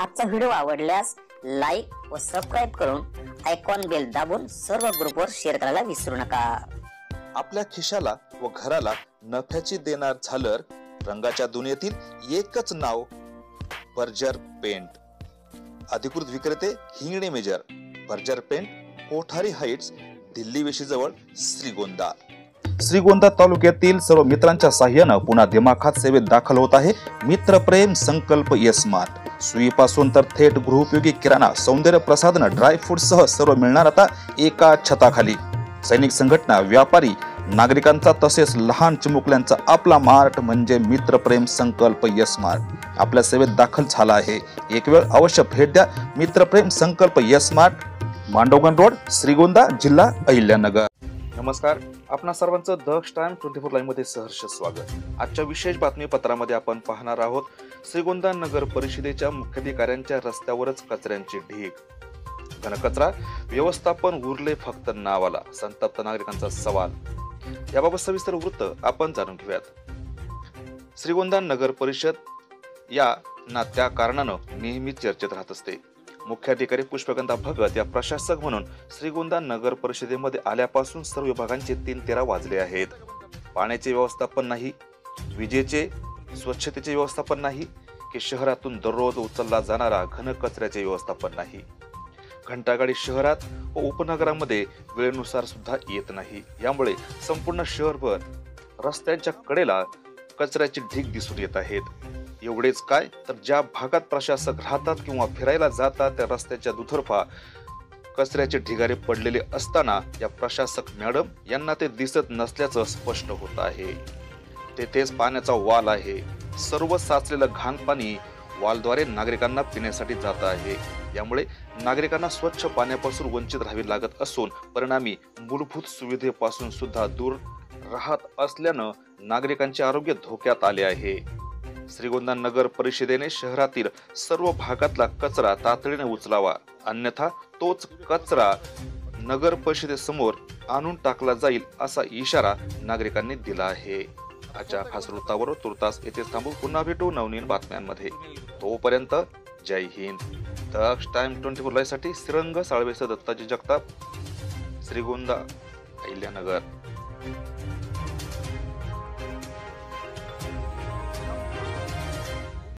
आजचा व्हिडिओ आवडल्यास लाईक व सबस्क्राईब करून आयकॉन बेल दाबून सर्व ग्रुपवर शेअर करायला विसरू नका। आपल्या खिशाला व घराला नफ्याची देणार झालर रंगाच्या दुनियेतील एकच नाव बर्जर पेंट। अधिकृत विक्रेते हिंगणे मेजर, Berger paint, Kothari heights, Delhi वेशीजवळ, श्रीगोंदा। श्रीगोंदा तालुक्यातील सर्व मित्रांच्या साह्याने पुन्हा दिमाखात सेवेत दाखल होत आहे मित्रप्रेम संकल्प स्मार्ट। सुईपासून तर थेट गृहोपयोगी किराणा, सौंदर्य प्रसाधन, ड्रायफ्रूट सह सर्व मिळणार आता एका छताखाली। सैनिक संघटना, व्यापारी, नागरिकांचा तसेच लहान चिमुकल्यांचा आपला मार्ट म्हणजे मित्रप्रेम संकल्प स्मार्ट आपल्या सेवेत दाखल झाला आहे। एक वेळ अवश्य भेट द्या मित्रप्रेम संकल्प स्मार्ट, मांडवगण रोड, श्रीगोंदा, जिल्हा अहिल्यानगर। नमस्कार, आपणा सर्वांचं द टाइम 24 लाईव्ह मध्ये सहर्ष स्वागत। आजच्या विशेष बातमीपत्रामध्ये आपण पाहणार आहोत श्रीगोंदा नगर परिषदेच्या मुख्याधिकाऱ्यांच्या रस्त्यावरच कचऱ्यांची ढीग, घनकचरा व्यवस्थापन उरले फक्त नावाला, संतप्त नागरिकांचा सवाल। याबाबत सविस्तर वृत्त आपण जाणून घेऊयात। श्रीगोंदा नगर परिषद या ना त्या कारणानं नेहमी चर्चेत राहत असते। मुख्याधिकारी पुष्पगंधा भगत या प्रशासक म्हणून श्रीगोंदा नगर परिषदेमध्ये आल्यापासून सर्व विभागांचे 3-13 वाजले आहेत। पाण्याचे व्यवस्थापन नाही, विजेचे, स्वच्छतेचे व्यवस्थापन नाही, की शहरातून दररोज उचलला जाणारा घन कचऱ्याचे व्यवस्थापन नाही। घंटागाडी शहरात व उपनगरामध्ये वेळेनुसार सुद्धा येत नाही। यामुळे संपूर्ण शहरभर रस्त्यांच्या कडेला कचऱ्याची ढीग दिसून येत आहेत। एवढेच काय, तर ज्या भागात प्रशासक राहतात किंवा फिरायला जातात त्या रस्त्याच्या दुतर्फा कचऱ्याचे ढिगारे पडलेले असताना या प्रशासक मॅडम यांना ते दिसत नसल्याचं स्पष्ट होत आहे। तेथेच पाण्याचा वाल आहे। सर्व साचलेलं घाण पाणी वालद्वारे नागरिकांना पिण्यासाठी जात आहे। यामुळे नागरिकांना स्वच्छ पाण्यापासून वंचित राहावे लागत असून परिणामी मूलभूत सुविधेपासून सुद्धा दूर राहत असल्यानं नागरिकांचे आरोग्य धोक्यात आले आहे। श्रीगोंदा नगर परिषदेने शहरातील सर्व भागातला कचरा तातडीने उचलावा, अन्यथा तोच कचरा नगर परिषदेसमोर आणून टाकला जाईल असा इशारा नागरिकांनी दिला आहे। आजच्या खास वृत्तावर तुर्तास येथेच थांबू, पुन्हा भेटू नवनवीन बातम्यांमध्ये। तोपर्यंत जय हिंद। द टाइम 24 लाईव्ह साठी श्रीरंग साळवेसह दत्ताजी जगताप, श्रीगोंदा, अहिल्यानगर।